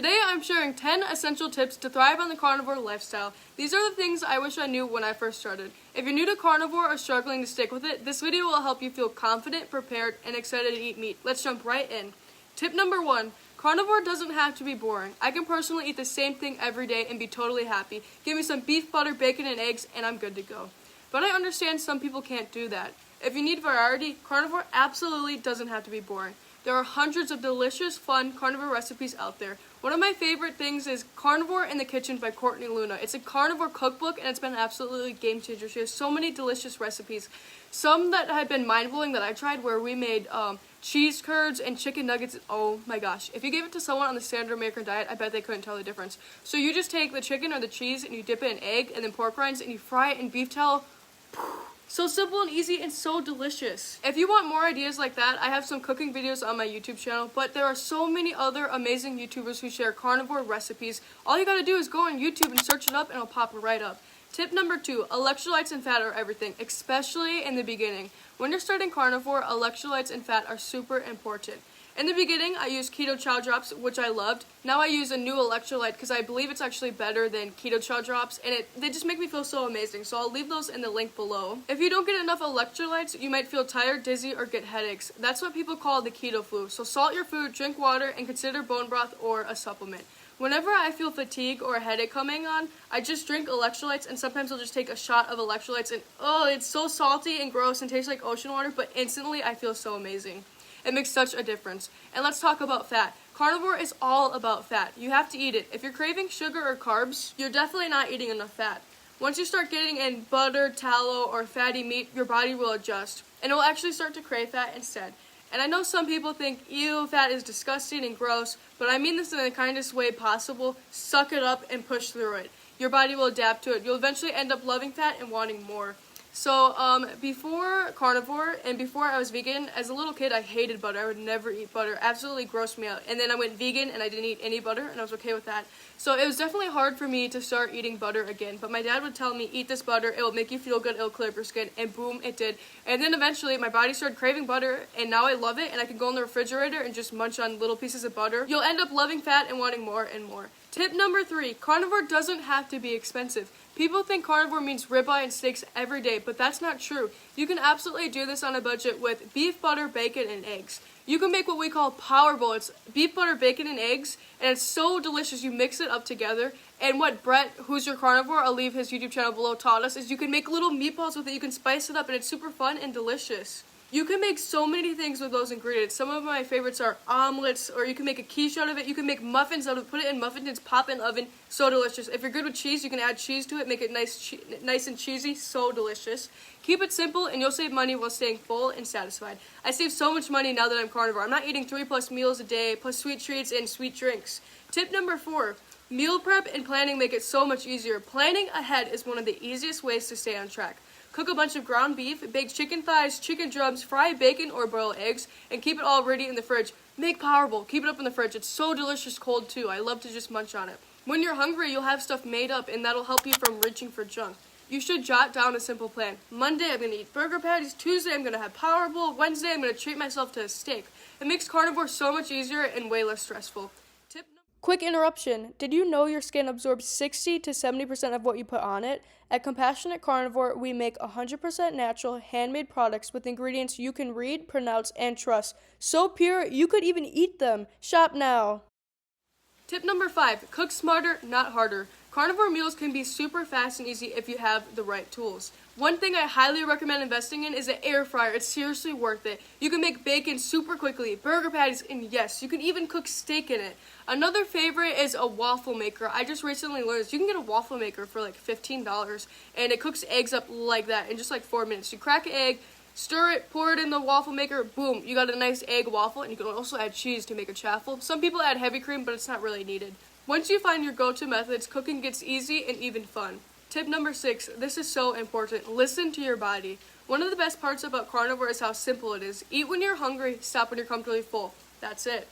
Today I'm sharing 10 essential tips to thrive on the carnivore lifestyle. These are the things I wish I knew when I first started. If you're new to carnivore or struggling to stick with it, this video will help you feel confident, prepared, and excited to eat meat. Let's jump right in. Tip number 1. Carnivore doesn't have to be boring. I can personally eat the same thing every day and be totally happy. Give me some beef, butter, bacon, and eggs, and I'm good to go. But I understand some people can't do that. If you need variety, carnivore absolutely doesn't have to be boring. There are hundreds of delicious, fun carnivore recipes out there. One of my favorite things is Carnivore in the Kitchen by Courtney Luna. It's a carnivore cookbook, and it's been absolutely game changer. She has so many delicious recipes. Some that have been mind-blowing that I tried where we made cheese curds and chicken nuggets. Oh my gosh. If you gave it to someone on the standard American diet, I bet they couldn't tell the difference. So you just take the chicken or the cheese and you dip it in egg and then pork rinds and you fry it in beef tallow. So simple and easy and so delicious. If you want more ideas like that, I have some cooking videos on my YouTube channel, but there are so many other amazing YouTubers who share carnivore recipes. All you gotta do is go on YouTube and search it up and it'll pop right up. Tip number 2, electrolytes and fat are everything, especially in the beginning. When you're starting carnivore, electrolytes and fat are super important. In the beginning, I used keto chow drops, which I loved. Now I use a new electrolyte because I believe it's actually better than keto chow drops, and they just make me feel so amazing. So I'll leave those in the link below. If you don't get enough electrolytes, you might feel tired, dizzy, or get headaches. That's what people call the keto flu. So salt your food, drink water, and consider bone broth or a supplement. Whenever I feel fatigue or a headache coming on, I just drink electrolytes, and sometimes I'll just take a shot of electrolytes, and oh, it's so salty and gross and tastes like ocean water, but instantly I feel so amazing. It makes such a difference. And let's talk about fat. Carnivore is all about fat. You have to eat it. If you're craving sugar or carbs, you're definitely not eating enough fat. Once you start getting in butter, tallow, or fatty meat, your body will adjust, and it will actually start to crave fat instead. And I know some people think, ew, fat is disgusting and gross, but I mean this in the kindest way possible. Suck it up and push through it. Your body will adapt to it. You'll eventually end up loving fat and wanting more. So, before carnivore and before I was vegan, as a little kid, I hated butter. I would never eat butter. Absolutely grossed me out. And then I went vegan and I didn't eat any butter, and I was okay with that. So it was definitely hard for me to start eating butter again. But my dad would tell me, eat this butter, it will make you feel good, it will clear up your skin. And boom, it did. And then eventually my body started craving butter, and now I love it, and I can go in the refrigerator and just munch on little pieces of butter. You'll end up loving fat and wanting more and more. Tip number 3, carnivore doesn't have to be expensive. People think carnivore means ribeye and steaks every day, but that's not true. You can absolutely do this on a budget with beef, butter, bacon, and eggs. You can make what we call Powerball. It's beef, butter, bacon, and eggs, and it's so delicious. You mix it up together, and what Brett, who's your carnivore, I'll leave his YouTube channel below, taught us is you can make little meatballs with it. You can spice it up, and it's super fun and delicious. You can make so many things with those ingredients. Some of my favorites are omelets, or you can make a quiche out of it. You can make muffins out of it, put it in muffin tins, pop it in the oven. So delicious. If you're good with cheese, you can add cheese to it, make it nice and cheesy. So delicious. Keep it simple, and you'll save money while staying full and satisfied. I save so much money now that I'm carnivore. I'm not eating 3+ meals a day, plus sweet treats and sweet drinks. Tip number 4. Meal prep and planning make it so much easier. Planning ahead is one of the easiest ways to stay on track. Cook a bunch of ground beef, bake chicken thighs, chicken drums, fry bacon or boil eggs, and keep it all ready in the fridge. Make Powerball. Keep it up in the fridge. It's so delicious cold too. I love to just munch on it. When you're hungry, you'll have stuff made up, and that'll help you from reaching for junk. You should jot down a simple plan. Monday, I'm going to eat burger patties. Tuesday, I'm going to have Powerball. Wednesday, I'm going to treat myself to a steak. It makes carnivore so much easier and way less stressful. Quick interruption. Did you know your skin absorbs 60 to 70% of what you put on it? At Compassionate Carnivore, we make 100% natural, handmade products with ingredients you can read, pronounce, and trust. So pure, you could even eat them. Shop now. Tip number 5. Cook smarter, not harder. Carnivore meals can be super fast and easy if you have the right tools. One thing I highly recommend investing in is an air fryer. It's seriously worth it. You can make bacon super quickly, burger patties, and yes, you can even cook steak in it. Another favorite is a waffle maker. I just recently learned this. You can get a waffle maker for like $15, and it cooks eggs up like that in just like 4 minutes. You crack an egg, stir it, pour it in the waffle maker, boom, you got a nice egg waffle, and you can also add cheese to make a chaffle. Some people add heavy cream, but it's not really needed. Once you find your go-to methods, cooking gets easy and even fun. Tip number 6, this is so important. Listen to your body. One of the best parts about carnivore is how simple it is. Eat when you're hungry, stop when you're comfortably full. That's it.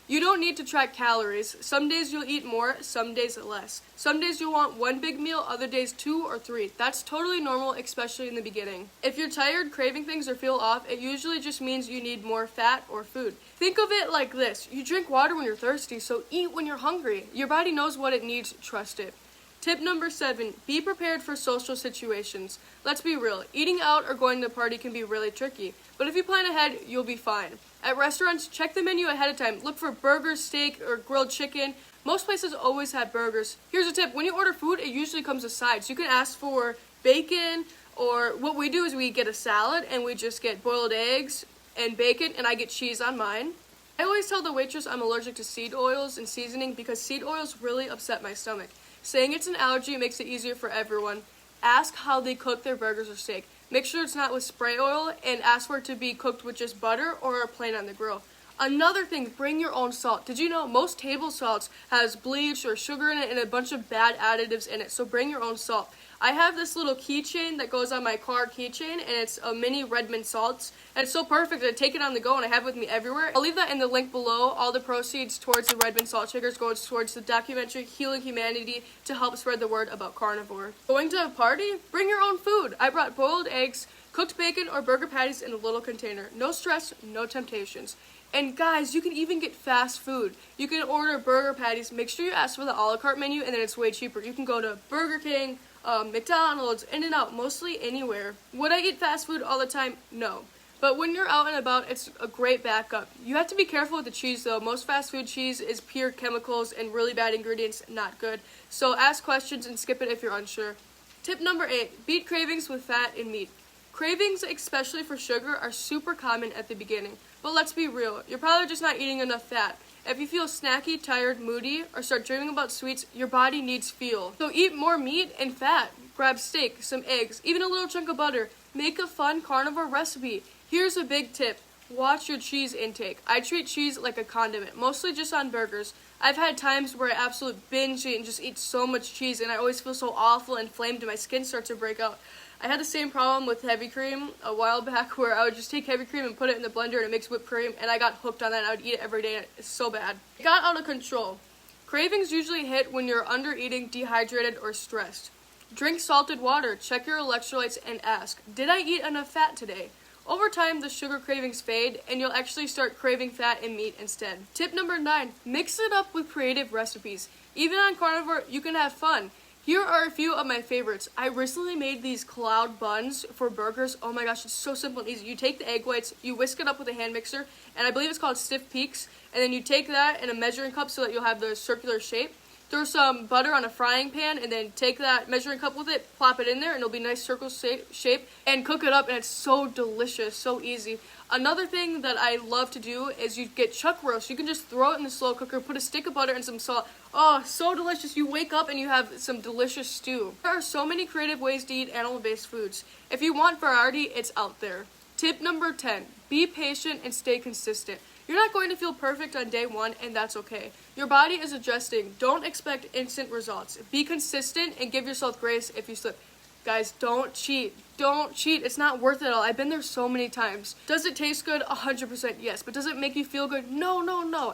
You don't need to track calories. Some days you'll eat more, some days less. Some days you'll want one big meal, other days 2 or 3. That's totally normal, especially in the beginning. If you're tired, craving things, or feel off, it usually just means you need more fat or food. Think of it like this. You drink water when you're thirsty, so eat when you're hungry. Your body knows what it needs, trust it. Tip number 7, be prepared for social situations. Let's be real, eating out or going to a party can be really tricky, but if you plan ahead, you'll be fine. At restaurants, check the menu ahead of time. Look for burgers, steak, or grilled chicken. Most places always have burgers. Here's a tip, when you order food, it usually comes with sides. You can ask for bacon, or what we do is we get a salad and we just get boiled eggs and bacon, and I get cheese on mine. I always tell the waitress I'm allergic to seed oils and seasoning because seed oils really upset my stomach. Saying it's an allergy makes it easier for everyone. Ask how they cook their burgers or steak. Make sure it's not with spray oil, and ask for it to be cooked with just butter or plain on the grill. Another thing, bring your own salt. Did you know most table salts has bleach or sugar in it and a bunch of bad additives in it, so bring your own salt. I have this little keychain that goes on my car keychain, and it's a mini Redmond salts, and it's so perfect that I take it on the go and I have it with me everywhere. I'll leave that in the link below. All the proceeds towards the Redmond salt shakers go towards the documentary Healing Humanity to help spread the word about carnivore. Going to a party? Bring your own food. I brought boiled eggs, cooked bacon, or burger patties in a little container. No stress, no temptations. And guys, you can even get fast food. You can order burger patties. Make sure you ask for the a la carte menu, and then it's way cheaper. You can go to Burger King, McDonald's, In-N-Out, mostly anywhere. Would I eat fast food all the time? No. But when you're out and about, it's a great backup. You have to be careful with the cheese though. Most fast food cheese is pure chemicals and really bad ingredients, not good. So ask questions and skip it if you're unsure. Tip number 8, beat cravings with fat and meat. Cravings, especially for sugar, are super common at the beginning. But let's be real, you're probably just not eating enough fat. If you feel snacky, tired, moody, or start dreaming about sweets, your body needs fuel. So eat more meat and fat. Grab steak, some eggs, even a little chunk of butter. Make a fun carnivore recipe. Here's a big tip. Watch your cheese intake. I treat cheese like a condiment, mostly just on burgers. I've had times where I absolutely binge eat and just eat so much cheese, and I always feel so awful and inflamed and my skin starts to break out. I had the same problem with heavy cream a while back where I would just take heavy cream and put it in the blender and it makes whipped cream, and I got hooked on that. I would eat it every day. It's so bad. It got out of control. Cravings usually hit when you're under eating, dehydrated, or stressed. Drink salted water, check your electrolytes, and ask, did I eat enough fat today? Over time, the sugar cravings fade, and you'll actually start craving fat and meat instead. Tip number 9, mix it up with creative recipes. Even on carnivore, you can have fun. Here are a few of my favorites. I recently made these cloud buns for burgers. Oh my gosh, it's so simple and easy. You take the egg whites, you whisk it up with a hand mixer, and I believe it's called stiff peaks, and then you take that in a measuring cup so that you'll have the circular shape. Throw some butter on a frying pan, and then take that measuring cup with it, plop it in there, and it'll be a nice circle shape, and cook it up, and it's so delicious, so easy. Another thing that I love to do is you get chuck roast. You can just throw it in the slow cooker, put a stick of butter and some salt. Oh, so delicious. You wake up and you have some delicious stew. There are so many creative ways to eat animal-based foods. If you want variety, it's out there. Tip number 10, be patient and stay consistent. You're not going to feel perfect on day 1, and that's okay. Your body is adjusting. Don't expect instant results. Be consistent and give yourself grace if you slip. Guys, don't cheat. Don't cheat. It's not worth it at all. I've been there so many times. Does it taste good? 100% yes. But does it make you feel good? No.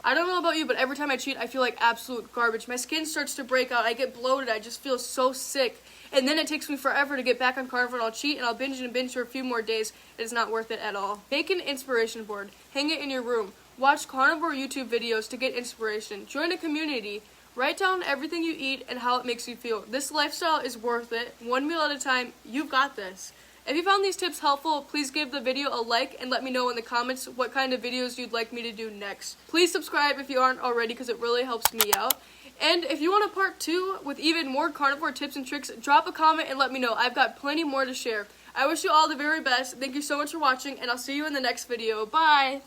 I don't know about you, but every time I cheat, I feel like absolute garbage. My skin starts to break out. I get bloated. I just feel so sick. And then it takes me forever to get back on carnivore, and I'll cheat, and I'll binge for a few more days. It's not worth it at all. Make an inspiration board. Hang it in your room. Watch carnivore YouTube videos to get inspiration. Join a community. Write down everything you eat and how it makes you feel. This lifestyle is worth it. One meal at a time. You've got this. If you found these tips helpful, please give the video a like and let me know in the comments what kind of videos you'd like me to do next. Please subscribe if you aren't already because it really helps me out. And if you want a part 2 with even more carnivore tips and tricks, drop a comment and let me know. I've got plenty more to share. I wish you all the very best. Thank you so much for watching, and I'll see you in the next video. Bye!